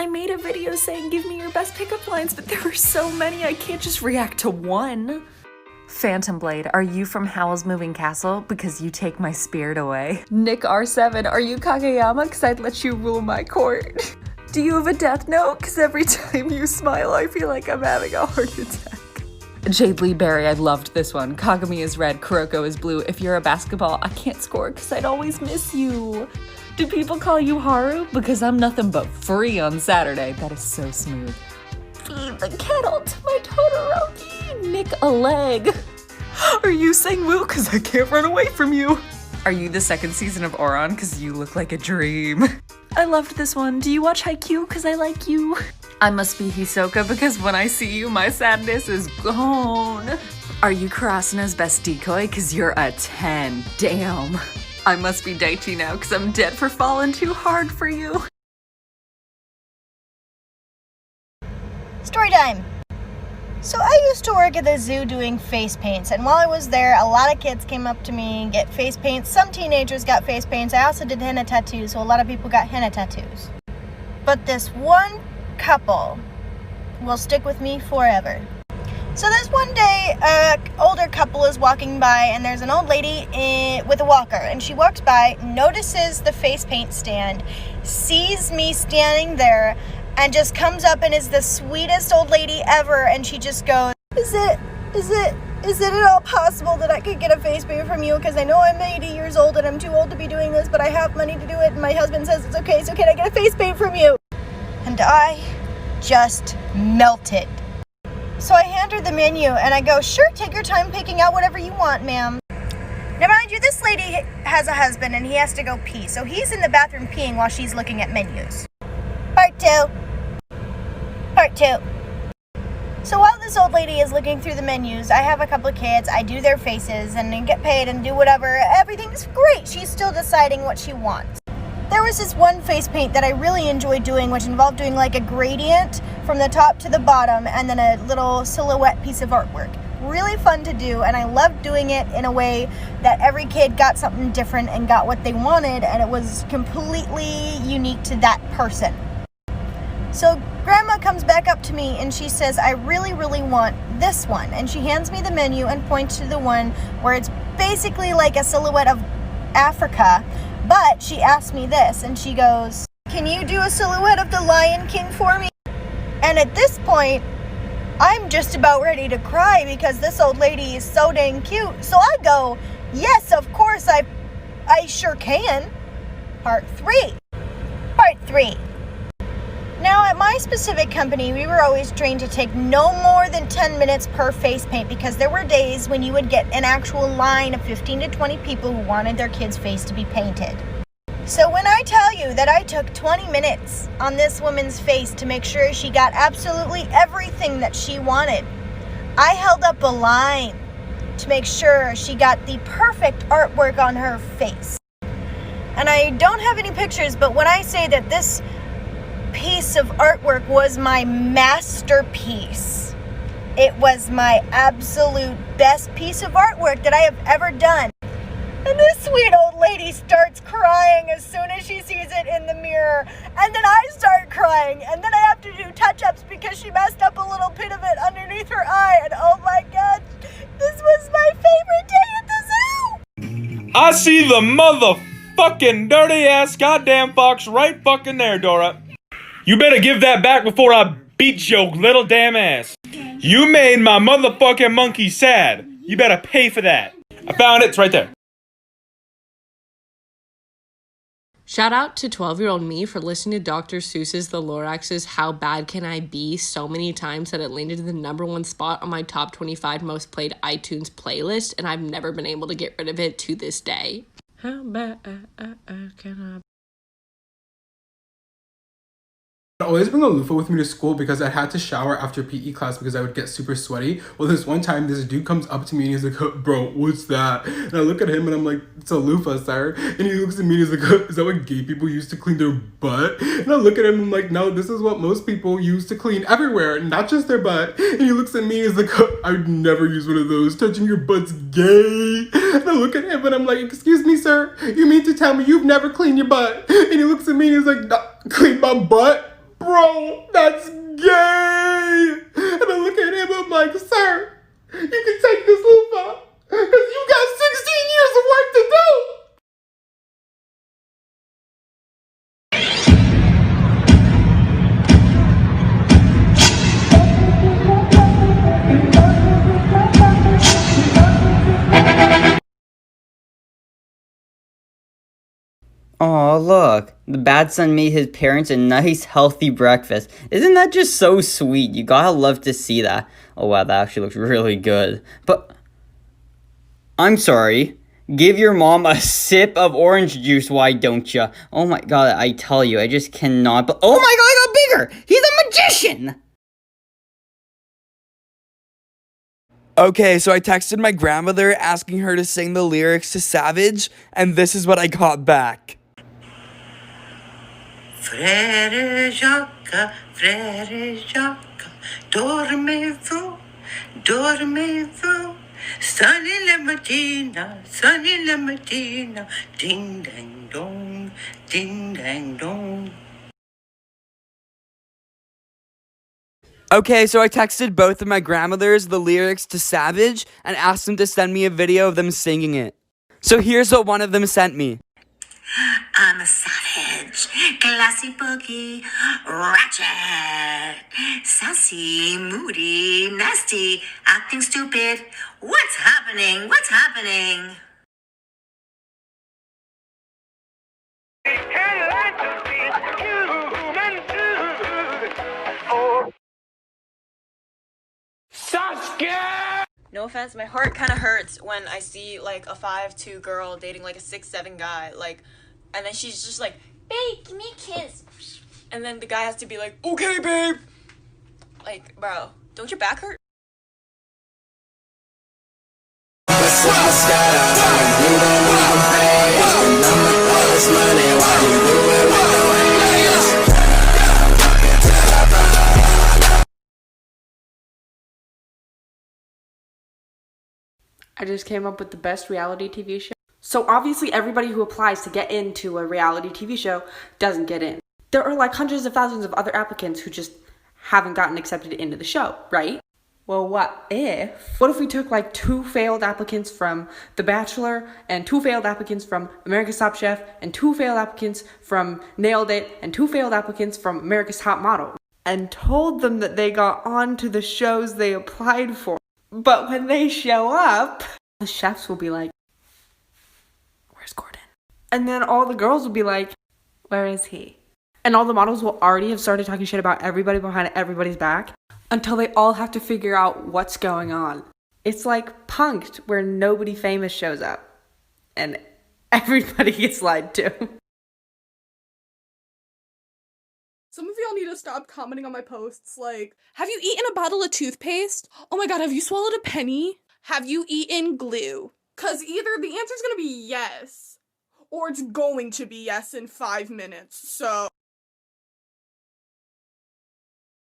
I made a video saying give me your best pickup lines, but there were so many I can't just react to one. Phantom Blade, are you from Howl's Moving Castle? Because you take my spirit away. Nick R7, are you Kageyama? Because I'd let you rule my court. Do you have a death note? Because every time you smile, I feel like I'm having a heart attack. Jade Lee Berry, I loved this one. Kagami is red, Kuroko is blue. If you're a basketball, I can't score because I'd always miss you. Do people call you Haru? Because I'm nothing but free on Saturday. That is so smooth. Feed the kettle to my Todoroki. Nick a leg. Are you saying woo? Because I can't run away from you. Are you the second season of Ouran? Because you look like a dream. I loved this one. Do you watch Haikyuu? Because I like you. I must be Hisoka because when I see you, my sadness is gone. Are you Karasuno's best decoy? Because you're a 10. Damn. I must be Daichi now because I'm dead for falling too hard for you. Story time. So I used to work at the zoo doing face paints, and while I was there, a lot of kids came up to me and get face paints. Some teenagers got face paints. I also did henna tattoos, so a lot of people got henna tattoos. But this one couple will stick with me forever. So this one day, an older couple is walking by, and there's an old lady with a walker, and she walks by, notices the face paint stand, sees me standing there, and just comes up and is the sweetest old lady ever, and she just goes, is it at all possible that I could get a face paint from you? Because I know I'm 80 years old and I'm too old to be doing this, but I have money to do it, and my husband says it's okay, so can I get a face paint from you? And I just melted. So I hand her the menu and I go, sure, take your time picking out whatever you want, ma'am. Now mind you, this lady has a husband and he has to go pee, so he's in the bathroom peeing while she's looking at menus. Part two. So while this old lady is looking through the menus, I have a couple of kids, I do their faces and get paid and do whatever. Everything's great. She's still deciding what she wants. There was this one face paint that I really enjoyed doing, which involved doing like a gradient from the top to the bottom and then a little silhouette piece of artwork. Really fun to do, and I loved doing it in a way that every kid got something different and got what they wanted, and it was completely unique to that person. So Grandma comes back up to me and she says, I really, really want this one. And she hands me the menu and points to the one where it's basically like a silhouette of Africa. But she asked me this, and she goes, can you do a silhouette of the Lion King for me? And at this point, I'm just about ready to cry because this old lady is so dang cute. So I go, yes, of course, I sure can. Part three. Now, at my specific company, we were always trained to take no more than 10 minutes per face paint because there were days when you would get an actual line of 15 to 20 people who wanted their kid's face to be painted. So when I tell you that I took 20 minutes on this woman's face to make sure she got absolutely everything that she wanted, I held up a line to make sure she got the perfect artwork on her face. And I don't have any pictures, but when I say that this piece of artwork was my masterpiece, it was my absolute best piece of artwork that I have ever done. And this sweet old lady starts crying as soon as she sees it in the mirror. And then I start crying. And then I have to do touch-ups because she messed up a little bit of it underneath her eye. And oh my God, this was my favorite day at the zoo. I see the motherfucking dirty-ass goddamn fox right fucking there, Dora. You better give that back before I beat your little damn ass. You made my motherfucking monkey sad. You better pay for that. I found it. It's right there. Shout out to 12-year-old me for listening to Dr. Seuss's The Lorax's How Bad Can I Be so many times that it landed in the #1 spot on my top 25 most played iTunes playlist, and I've never been able to get rid of it to this day. How bad can I be? I always bring a loofah with me to school because I had to shower after PE class because I would get super sweaty. Well, this one time, this dude comes up to me and he's like, bro, what's that? And I look at him and I'm like, it's a loofah, sir. And he looks at me and he's like, is that what gay people use to clean their butt? And I look at him and I'm like, no, this is what most people use to clean everywhere, not just their butt. And he looks at me and he's like, I would never use one of those. Touching your butt's gay. And I look at him and I'm like, excuse me, sir, you mean to tell me you've never cleaned your butt? And he looks at me and he's like, no, clean my butt? bro, that's gay. And I look at him, I'm like, sir, you can take this loofah, because you got 16 years of work to do. Oh, look. The bad son made his parents a nice, healthy breakfast. Isn't that just so sweet? You gotta love to see that. Oh, wow, that actually looks really good. But, I'm sorry. Give your mom a sip of orange juice, why don't ya? Oh my god, I tell you, I just cannot. But oh my god, I got bigger! He's a magician! Okay, so I texted my grandmother asking her to sing the lyrics to Savage, and this is what I got back. Frère Jacques, dormez-vous, dormez-vous. Sunny la mattina, ding dang dong, ding dang dong. Okay, so I texted both of my grandmothers the lyrics to Savage and asked them to send me a video of them singing it. So here's what one of them sent me. I'm a savage, classy boogie, ratchet, sassy, moody, nasty, acting stupid. What's happening? What's happening? No offense, my heart kind of hurts when I see like a 5'2" girl dating like a 6'7" guy, like, and then she's just like, babe, give me a kiss, and then the guy has to be like, okay, babe. Like, bro, don't your back hurt? I just came up with the best reality TV show. So obviously everybody who applies to get into a reality TV show doesn't get in. There are like hundreds of thousands of other applicants who just haven't gotten accepted into the show, right? Well, what if we took like 2 failed applicants from The Bachelor and 2 failed applicants from America's Top Chef and 2 failed applicants from Nailed It and 2 failed applicants from America's Top Model and told them that they got onto the shows they applied for? But when they show up, the chefs will be like, where's Gordon? And then all the girls will be like, where is he? And all the models will already have started talking shit about everybody behind everybody's back until they all have to figure out what's going on. It's like Punk'd, where nobody famous shows up and everybody gets lied to. Some of y'all need to stop commenting on my posts like, have you eaten a bottle of toothpaste? Oh my god, have you swallowed a penny? Have you eaten glue? Cause either the answer's gonna be yes, or it's going to be yes in 5 minutes, so...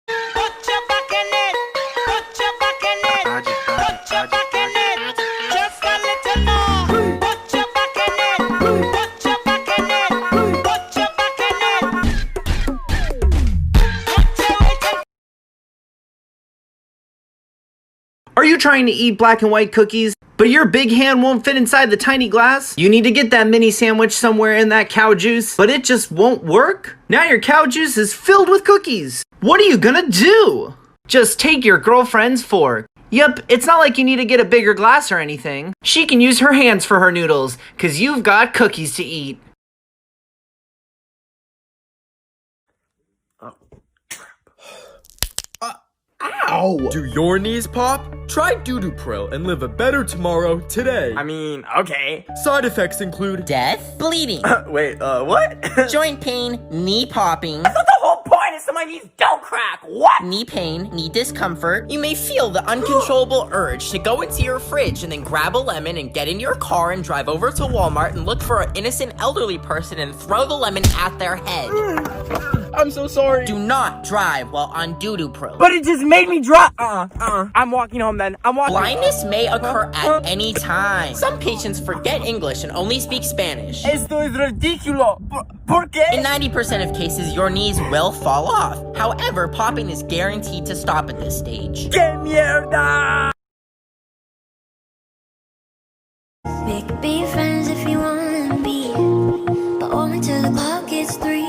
Put your back in it, put your back in it, put your back in it, just a little more. Put your back in it, put your back in it, put your back in it. Are you trying to eat black and white cookies, but your big hand won't fit inside the tiny glass? You need to get that mini sandwich somewhere in that cow juice, but it just won't work? Now your cow juice is filled with cookies. What are you gonna do? Just take your girlfriend's fork. Yep, it's not like you need to get a bigger glass or anything. She can use her hands for her noodles, cause you've got cookies to eat. Ow! Do your knees pop? Try Dudupril and live a better tomorrow today. I mean, okay. Side effects include death, bleeding. Wait, what? Joint pain, knee popping. I thought the whole point is so my knees don't crack. What? Knee pain, knee discomfort. You may feel the uncontrollable urge to go into your fridge and then grab a lemon and get in your car and drive over to Walmart and look for an innocent elderly person and throw the lemon at their head. I'm so sorry. Do not drive while on doo-doo pro. But it just made me drop. I'm walking home then. I'm walking. Blindness may occur at any time. Some patients forget English and only speak Spanish. Esto es ridículo. ¿Por qué? In 90% of cases, your knees will fall off. However, popping is guaranteed to stop at this stage. ¡Qué mierda! We could be friends if you wanna be, but only till the clock gets 3.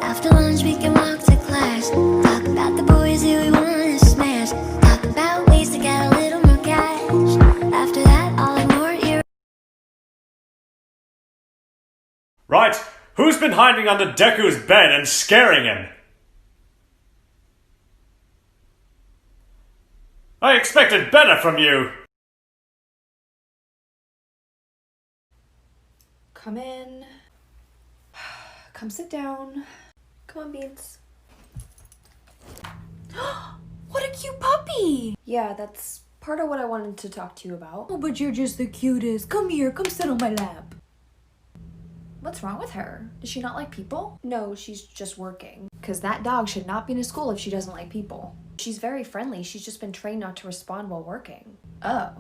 After lunch we can walk to class, talk about the boys who we wanna smash, talk about ways to get a little more cash. After that I'll ignore you. Right, who's been hiding under Deku's bed and scaring him? I expected better from you. Come in. Come sit down. Come on, Beans. What a cute puppy! Yeah, that's part of what I wanted to talk to you about. Oh, but you're just the cutest. Come here, come sit on my lap. What's wrong with her? Does she not like people? No, she's just working. Because that dog should not be in a school if she doesn't like people. She's very friendly. She's just been trained not to respond while working. Oh.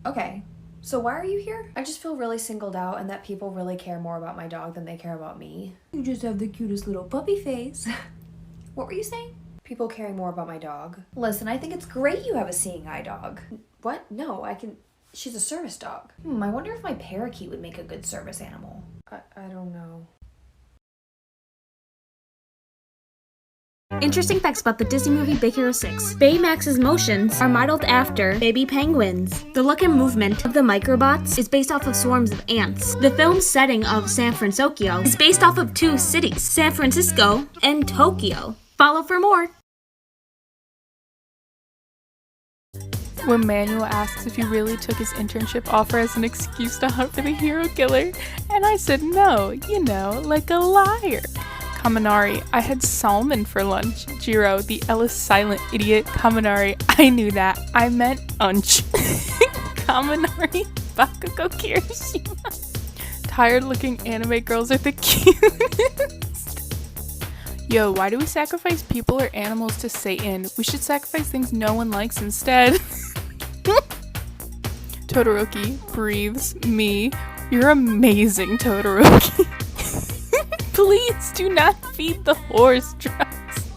Okay. So why are you here? I just feel really singled out and that people really care more about my dog than they care about me. You just have the cutest little puppy face. What were you saying? People caring more about my dog. Listen, I think it's great you have a seeing eye dog. What? No, I can... She's a service dog. I wonder if my parakeet would make a good service animal. I don't know. Interesting facts about the Disney movie Big Hero 6. Baymax's motions are modeled after baby penguins. The look and movement of the microbots is based off of swarms of ants. The film's setting of San Francisco is based off of 2 cities, San Francisco and Tokyo. Follow for more. When Manuel asks if he really took his internship offer as an excuse to hunt for the hero killer, and I said no, you know, like a liar. Kaminari, I had salmon for lunch. Jiro, the Ellis silent idiot. Kaminari, I knew that. I meant unch. Kaminari, Bakugo Kirishima. Tired looking anime girls are the cutest. Yo, why do we sacrifice people or animals to Satan? We should sacrifice things no one likes instead. Todoroki breathes me. You're amazing, Todoroki. Please do not feed the horse drugs.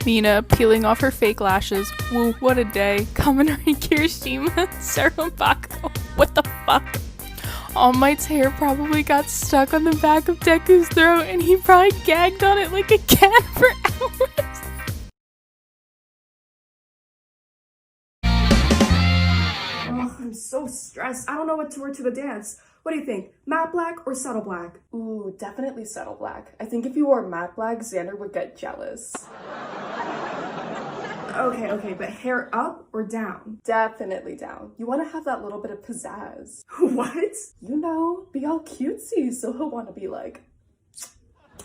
Mina peeling off her fake lashes. Woo, what a day. Kaminari Kirishima, Serum Bakugo. What the fuck? All Might's hair probably got stuck on the back of Deku's throat and he probably gagged on it like a cat for hours. Oh, I'm so stressed. I don't know what to wear to the dance. What do you think? Matte black or subtle black? Ooh, definitely subtle black. I think if you wore matte black, Xander would get jealous. Okay, but hair up or down? Definitely down. You want to have that little bit of pizzazz. What? You know, be all cutesy, so he'll want to be like...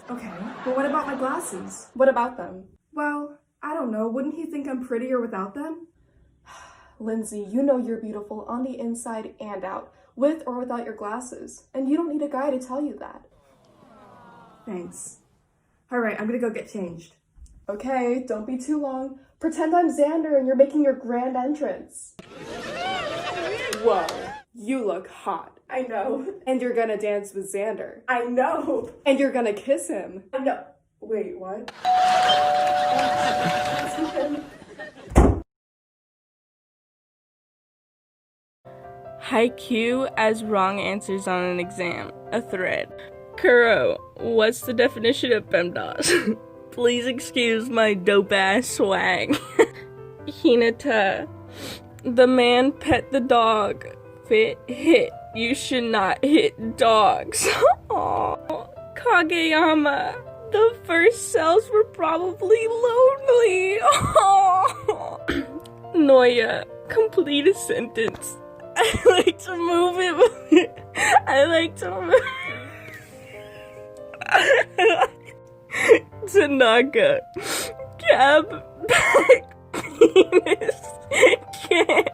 Okay, but what about my glasses? What about them? Well, I don't know. Wouldn't he think I'm prettier without them? Lindsay, you know you're beautiful on the inside and out, with or without your glasses, and you don't need a guy to tell you that. Thanks. Alright, I'm gonna go get changed. Okay, don't be too long. Pretend I'm Xander and you're making your grand entrance. Whoa, you look hot. I know. And you're gonna dance with Xander. I know. And you're gonna kiss him. I know. Wait, what? Haiku as wrong answers on an exam. A thread. Kuro, what's the definition of PEMDAS? Please excuse my dope-ass swag. Hinata, the man pet the dog. Fit hit. You should not hit dogs. Aww. Kageyama, the first cells were probably lonely. Aww. Noya, complete a sentence. I like to move it. I like to move. Tanaka, cab, back, penis, can.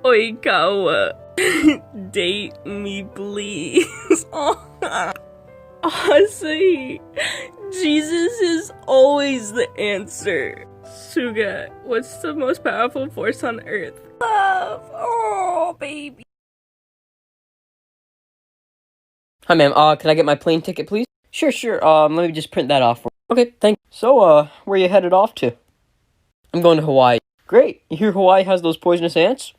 Oikawa, date me please. Asahi, Jesus is always the answer. Suga, what's the most powerful force on earth? Love. Oh, baby. Hi, ma'am. Can I get my plane ticket, please? Sure. Let me just print that off for you. Okay, thank you. So, where you headed off to? I'm going to Hawaii. Great. You hear Hawaii has those poisonous ants?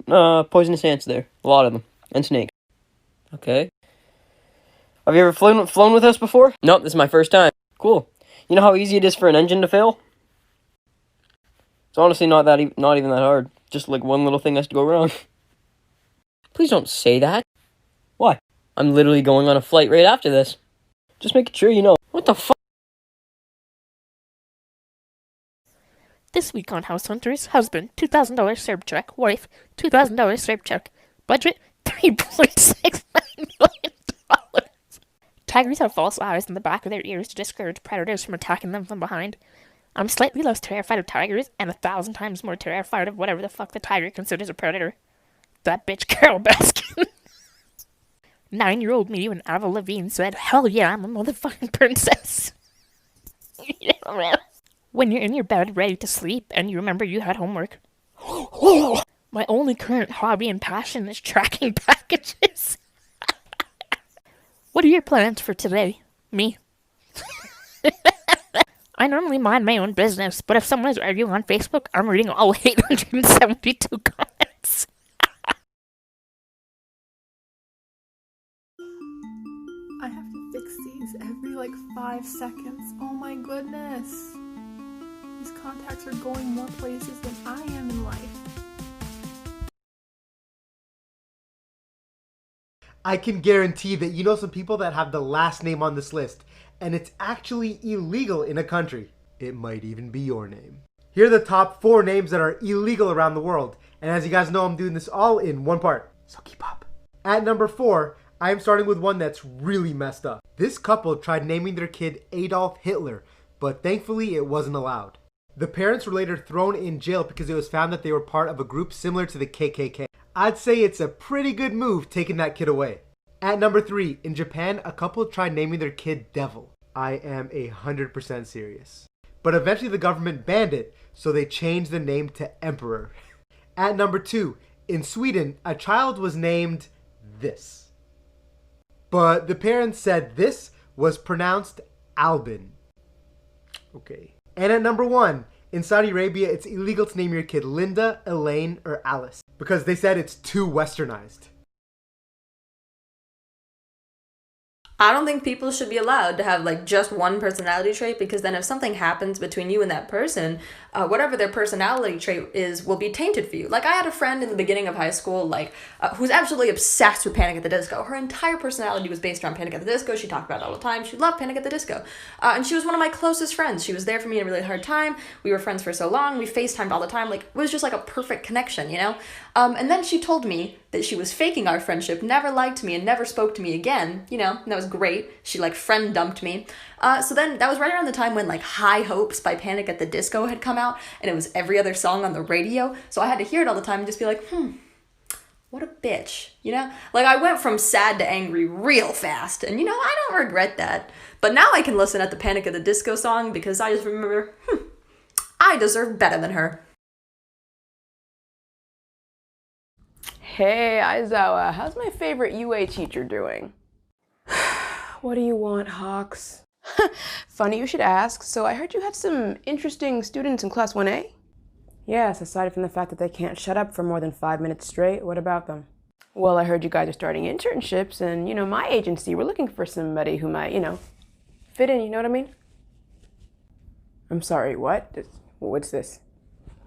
Poisonous ants there. A lot of them. And snakes. Okay. Have you ever flown with us before? Nope, this is my first time. Cool. You know how easy it is for an engine to fail? It's honestly not even that hard. Just like one little thing has to go wrong. Please don't say that. Why? I'm literally going on a flight right after this. Just making sure you know. What the fuck? This week on House Hunters, husband, $2,000 serve check. Wife, $2,000 serve check. Budget, $3.69 million. Tigers have false eyes in the back of their ears to discourage predators from attacking them from behind. I'm slightly less terrified of tigers, and 1,000 times more terrified of whatever the fuck the tiger considers a predator. That bitch Carol Baskin. 9-year-old me when Avril Lavigne said, "Hell yeah, I'm a motherfucking princess." When you're in your bed ready to sleep and you remember you had homework. My only current hobby and passion is tracking packages. What are your plans for today? Me. I normally mind my own business, but if someone is arguing on Facebook, I'm reading all 872 comments. I have to fix these every like 5 seconds. Oh my goodness. These contacts are going more places than I am in life. I can guarantee that you know some people that have the last name on this list, and it's actually illegal in a country. It might even be your name. Here are the top 4 names that are illegal around the world, and as you guys know, I'm doing this all in one part, so keep up. At number 4, I am starting with one that's really messed up. This couple tried naming their kid Adolf Hitler, but thankfully it wasn't allowed. The parents were later thrown in jail because it was found that they were part of a group similar to the KKK. I'd say it's a pretty good move taking that kid away. At number 3, in Japan, a couple tried naming their kid Devil. I am 100% serious. But eventually the government banned it, so they changed the name to Emperor. At number 2, in Sweden, a child was named this. But the parents said this was pronounced Albin. Okay. And at number 1, in Saudi Arabia, it's illegal to name your kid Linda, Elaine, or Alice because they said it's too westernized. I don't think people should be allowed to have like just one personality trait, because then if something happens between you and that person, whatever their personality trait is will be tainted for you. Like I had a friend in the beginning of high school, who's absolutely obsessed with Panic at the Disco. Her entire personality was based around Panic at the Disco. She talked about it all the time. She loved Panic at the Disco. And she was one of my closest friends. She was there for me in a really hard time. We were friends for so long. We FaceTimed all the time. Like it was just like a perfect connection, you know? And then she told me that she was faking our friendship, never liked me, and never spoke to me again, you know, and that was great. She like friend dumped me. So then that was right around the time when like High Hopes by Panic at the Disco had come out, and it was every other song on the radio. So I had to hear it all the time and just be like, what a bitch, you know? Like I went from sad to angry real fast, and you know, I don't regret that. But now I can listen at the Panic at the Disco song because I just remember, I deserve better than her. Hey, Aizawa, how's my favorite UA teacher doing? What do you want, Hawks? Funny you should ask. So I heard you had some interesting students in Class 1A? Yes, aside from the fact that they can't shut up for more than 5 minutes straight, what about them? Well, I heard you guys are starting internships, and, you know, my agency, we're looking for somebody who might, you know, fit in, you know what I mean? I'm sorry, what? What's this?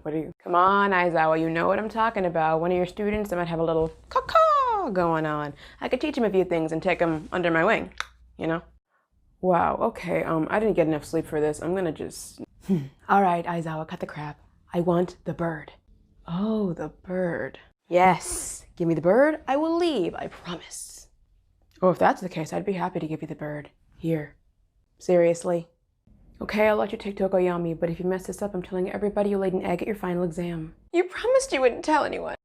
What are you? Come on, Aizawa, you know what I'm talking about. One of your students that might have a little caw going on. I could teach him a few things and take him under my wing, you know? Wow, okay, I didn't get enough sleep for this. I'm gonna just... All right, Aizawa, cut the crap. I want the bird. Oh, the bird. Yes, give me the bird. I will leave, I promise. Oh, if that's the case, I'd be happy to give you the bird. Here. Seriously. Okay, I'll let you take Tokoyami, but if you mess this up, I'm telling everybody you laid an egg at your final exam. You promised you wouldn't tell anyone.